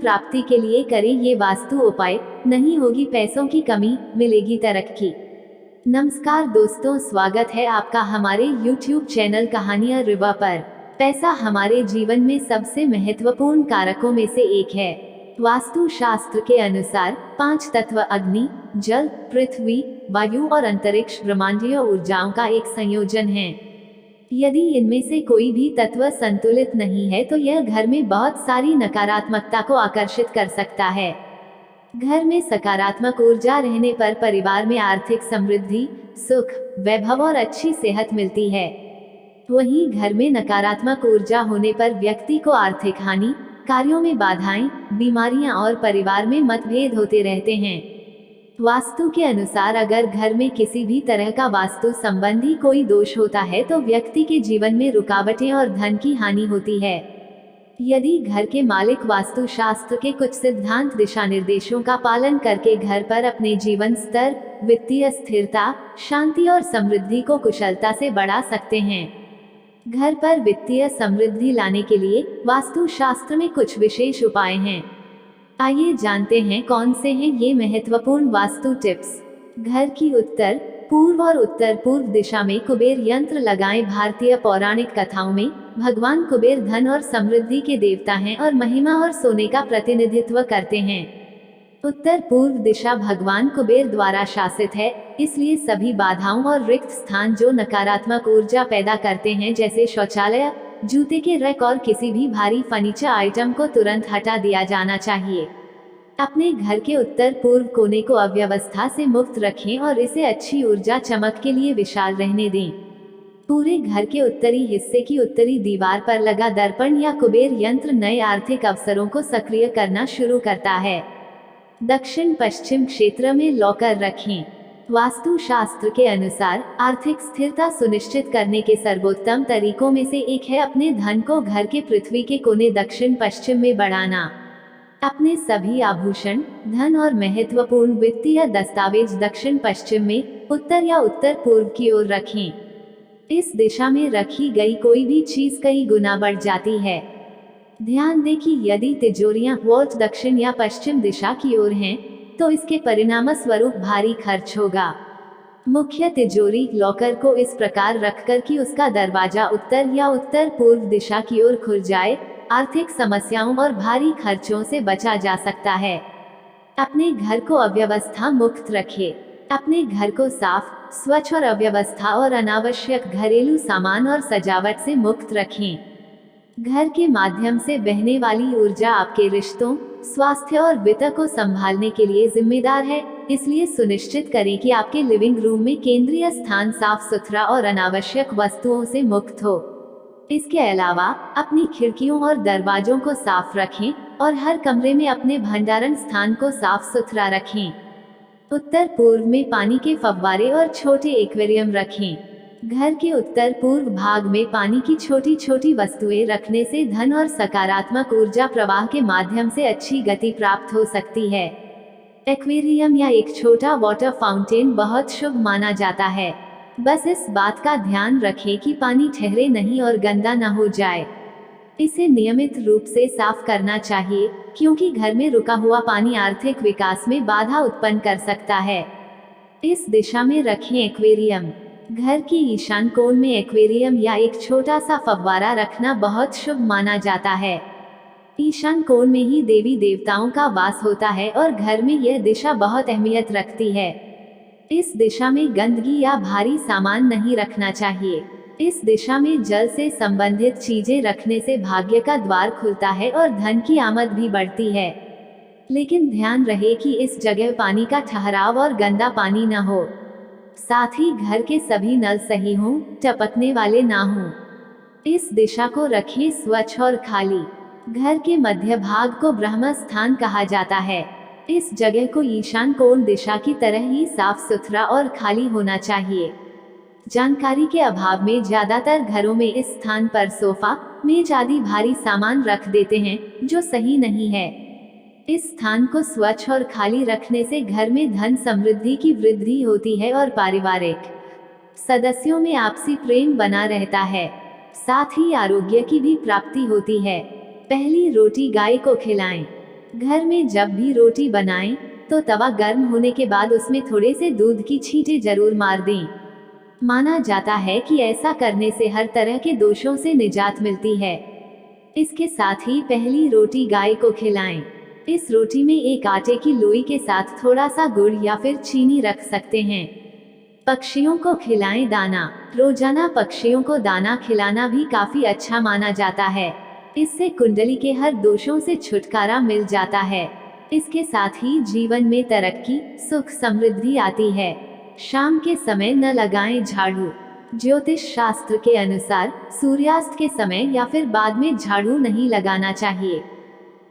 प्राप्ति के लिए करें ये वास्तु उपाय, नहीं होगी पैसों की कमी, मिलेगी तरक्की। नमस्कार दोस्तों, स्वागत है आपका हमारे YouTube चैनल कहानियां रिवा पर। पैसा हमारे जीवन में सबसे महत्वपूर्ण कारकों में से एक है। वास्तु शास्त्र के अनुसार 5 तत्व अग्नि, जल, पृथ्वी, वायु और अंतरिक्ष ब्रह्मांडीय ऊर्जाओं का एक संयोजन है। यदि इनमें से कोई भी तत्व संतुलित नहीं है तो यह घर में बहुत सारी नकारात्मकता को आकर्षित कर सकता है। घर में सकारात्मक ऊर्जा रहने पर परिवार में आर्थिक समृद्धि, सुख, वैभव और अच्छी सेहत मिलती है। वहीं घर में नकारात्मक ऊर्जा होने पर व्यक्ति को आर्थिक हानि, कार्यों में बाधाएं, बीमारियां और परिवार में मतभेद होते रहते हैं। वास्तु के अनुसार अगर घर में किसी भी तरह का वास्तु संबंधी कोई दोष होता है तो व्यक्ति के जीवन में रुकावटें और धन की हानि होती है। यदि घर के मालिक वास्तु शास्त्र के कुछ सिद्धांत दिशा निर्देशों का पालन करके घर पर अपने जीवन स्तर, वित्तीय स्थिरता, शांति और समृद्धि को कुशलता से बढ़ा सकते हैं। घर पर वित्तीय समृद्धि लाने के लिए वास्तु शास्त्र में कुछ विशेष उपाय हैं। आइए जानते हैं कौन से हैं ये महत्वपूर्ण वास्तु टिप्स। घर की उत्तर, पूर्व और उत्तर पूर्व दिशा में कुबेर यंत्र लगाएं। भारतीय पौराणिक कथाओं में भगवान कुबेर धन और समृद्धि के देवता हैं और महिमा और सोने का प्रतिनिधित्व करते हैं। उत्तर पूर्व दिशा भगवान कुबेर द्वारा शासित है, इसलिए सभी बाधाओं और रिक्त स्थान जो नकारात्मक ऊर्जा पैदा करते हैं, जैसे शौचालय, जूते के रैक और किसी भी भारी फर्नीचर आइटम को तुरंत हटा दिया जाना चाहिए। अपने घर के उत्तर पूर्व कोने को अव्यवस्था से मुक्त रखें और इसे अच्छी ऊर्जा चमक के लिए विशाल रहने दें। पूरे घर के उत्तरी हिस्से की उत्तरी दीवार पर लगा दर्पण या कुबेर यंत्र नए आर्थिक अवसरों को सक्रिय करना शुरू करता है। दक्षिण पश्चिम क्षेत्र में लॉकर रखें। वास्तु शास्त्र के अनुसार आर्थिक स्थिरता सुनिश्चित करने के सर्वोत्तम तरीकों में से एक है अपने धन को घर के पृथ्वी के कोने दक्षिण पश्चिम में बढ़ाना। अपने सभी आभूषण, धन और महत्वपूर्ण वित्तीय दस्तावेज दक्षिण पश्चिम में, उत्तर या उत्तर पूर्व की ओर रखें। इस दिशा में रखी गई कोई भी चीज कई गुना बढ़ जाती है। ध्यान दें कि यदि तिजोरियां वॉल्ट दक्षिण या पश्चिम दिशा की ओर हैं, तो इसके परिणाम स्वरूप भारी खर्च होगा। मुख्य तिजोरी लॉकर को इस प्रकार रखकर कि उसका दरवाजा उत्तर या उत्तर पूर्व दिशा की ओर खुल जाए, आर्थिक समस्याओं और भारी खर्चों से बचा जा सकता है। अपने घर को अव्यवस्था मुक्त रखें। अपने घर को साफ, स्वच्छ और अव्यवस्था और अनावश्यक घरेलू सामान और सजावट से मुक्त रखें। घर के माध्यम से बहने वाली ऊर्जा आपके रिश्तों, स्वास्थ्य और वित्त को संभालने के लिए जिम्मेदार है, इसलिए सुनिश्चित करें कि आपके लिविंग रूम में केंद्रीय स्थान साफ सुथरा और अनावश्यक वस्तुओं से मुक्त हो। इसके अलावा अपनी खिड़कियों और दरवाजों को साफ रखें और हर कमरे में अपने भंडारण स्थान को साफ सुथरा रखें। उत्तर पूर्व में पानी के फव्वारे और छोटे एक्वेरियम रखें। घर के उत्तर पूर्व भाग में पानी की छोटी छोटी वस्तुएं रखने से धन और सकारात्मक ऊर्जा प्रवाह के माध्यम से अच्छी गति प्राप्त हो सकती है। एक्वेरियम या एक छोटा वाटर फाउंटेन बहुत शुभ माना जाता है। बस इस बात का ध्यान रखें कि पानी ठहरे नहीं और गंदा न हो जाए। इसे नियमित रूप से साफ करना चाहिए, क्योंकि घर में रुका हुआ पानी आर्थिक विकास में बाधा उत्पन्न कर सकता है। इस दिशा में रखें एक्वेरियम। घर की ईशान कोण में एक्वेरियम या एक छोटा सा फव्वारा रखना बहुत शुभ माना जाता है। ईशान कोण में ही देवी देवताओं का वास होता है और घर में यह दिशा बहुत अहमियत रखती है। इस दिशा में गंदगी या भारी सामान नहीं रखना चाहिए। इस दिशा में जल से संबंधित चीजें रखने से भाग्य का द्वार खुलता है और धन की आमद भी बढ़ती है। लेकिन ध्यान रहे कि इस जगह पानी का ठहराव और गंदा पानी न हो। साथ ही घर के सभी नल सही हों, टपकने वाले ना हों। इस दिशा को रखें स्वच्छ और खाली। घर के मध्य भाग को ब्रह्म स्थान कहा जाता है। इस जगह को ईशान कोण दिशा की तरह ही साफ सुथरा और खाली होना चाहिए। जानकारी के अभाव में ज्यादातर घरों में इस स्थान पर सोफा, मेज आदि भारी सामान रख देते हैं, जो सही नहीं है। इस स्थान को स्वच्छ और खाली रखने से घर में धन समृद्धि की वृद्धि होती है और पारिवारिक सदस्यों में आपसी प्रेम बना रहता है। साथ ही आरोग्य की भी प्राप्ति होती है। पहली रोटी गाय को खिलाएं। घर में जब भी रोटी बनाएं, तो तवा गर्म होने के बाद उसमें थोड़े से दूध की छींटे जरूर मार दें। माना जाता है कि ऐसा करने से हर तरह के दोषों से निजात मिलती है। इसके साथ ही पहली रोटी गाय को खिलाएं। इस रोटी में एक आटे की लोई के साथ थोड़ा सा गुड़ या फिर चीनी रख सकते हैं। पक्षियों को खिलाएं दाना। रोजाना पक्षियों को दाना खिलाना भी काफी अच्छा माना जाता है। इससे कुंडली के हर दोषों से छुटकारा मिल जाता है। इसके साथ ही जीवन में तरक्की, सुख, समृद्धि आती है। शाम के समय न लगाएं झाड़ू। ज्योतिष शास्त्र के अनुसार सूर्यास्त के समय या फिर बाद में झाड़ू नहीं लगाना चाहिए।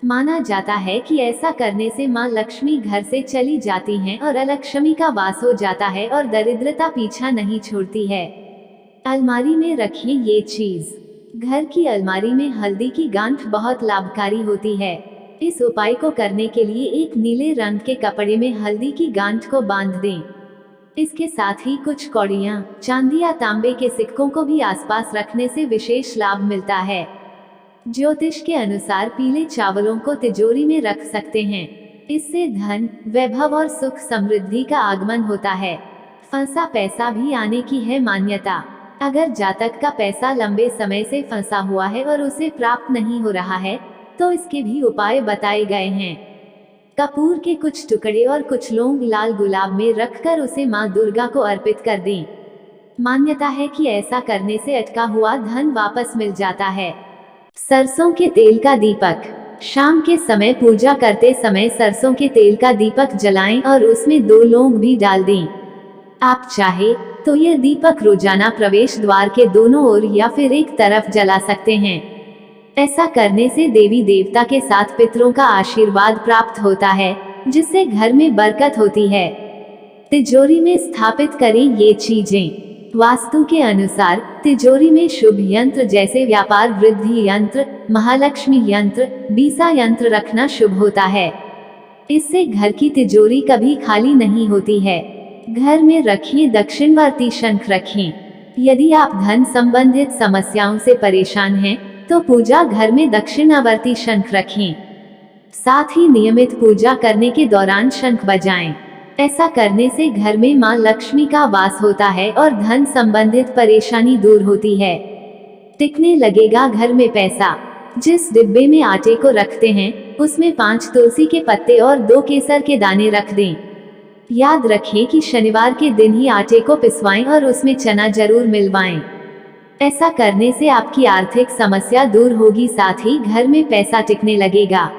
माना जाता है कि ऐसा करने से मां लक्ष्मी घर से चली जाती हैं और अलक्ष्मी का वास हो जाता है और दरिद्रता पीछा नहीं छोड़ती है। अलमारी में रखिए ये चीज। घर की अलमारी में हल्दी की गांठ बहुत लाभकारी होती है। इस उपाय को करने के लिए एक नीले रंग के कपड़े में हल्दी की गांठ को बांध दें। इसके साथ ही कुछ कौड़ियां, चांदी या तांबे के सिक्कों को भी आसपास रखने से विशेष लाभ मिलता है। ज्योतिष के अनुसार पीले चावलों को तिजोरी में रख सकते हैं। इससे धन, वैभव और सुख समृद्धि का आगमन होता है। फंसा पैसा भी आने की है मान्यता। अगर जातक का पैसा लंबे समय से फंसा हुआ है और उसे प्राप्त नहीं हो रहा है, तो इसके भी उपाय बताए गए हैं। कपूर के कुछ टुकड़े और कुछ लौंग लाल गुलाब में रखकर उसे मां दुर्गा को अर्पित कर दें। मान्यता है कि ऐसा करने से अटका हुआ धन वापस मिल जाता है। सरसों के तेल का दीपक। शाम के समय पूजा करते समय सरसों के तेल का दीपक जलाएं और उसमें 2 लौंग भी डाल दें। आप चाहे तो यह दीपक रोजाना प्रवेश द्वार के दोनों ओर या फिर एक तरफ जला सकते हैं। ऐसा करने से देवी देवता के साथ पितरों का आशीर्वाद प्राप्त होता है, जिससे घर में बरकत होती है। तिजोरी में स्थापित करें ये चीजें। वास्तु के अनुसार तिजोरी में शुभ यंत्र जैसे व्यापार वृद्धि यंत्र, महालक्ष्मी यंत्र, बीसा यंत्र रखना शुभ होता है। इससे घर की तिजोरी कभी खाली नहीं होती है। घर में रखिए दक्षिणवर्ती शंख रखें। यदि आप धन संबंधित समस्याओं से परेशान हैं, तो पूजा घर में दक्षिणावर्ती शंख रखें। साथ ही नियमित पूजा करने के दौरान शंख बजाएं। ऐसा करने से घर में मां लक्ष्मी का वास होता है और धन संबंधित परेशानी दूर होती है। टिकने लगेगा घर में पैसा। जिस डिब्बे में आटे को रखते हैं, उसमें 5 तुलसी के पत्ते और 2 केसर के दाने रख दें। याद रखें कि शनिवार के दिन ही आटे को पिसवाएं और उसमें चना जरूर मिलवाएं। ऐसा करने से आपकी आर्थिक समस्या दूर होगी, साथ ही घर में पैसा टिकने लगेगा।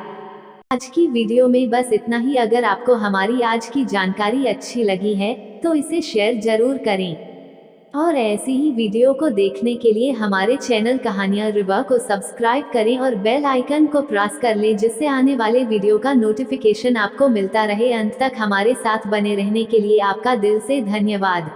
आज की वीडियो में बस इतना ही। अगर आपको हमारी आज की जानकारी अच्छी लगी है, तो इसे शेयर जरूर करें और ऐसी ही वीडियो को देखने के लिए हमारे चैनल कहानियां रिवा को सब्सक्राइब करें और बेल आइकन को प्रेस कर लें, जिससे आने वाले वीडियो का नोटिफिकेशन आपको मिलता रहे। अंत तक हमारे साथ बने रहने के लिए आपका दिल से धन्यवाद।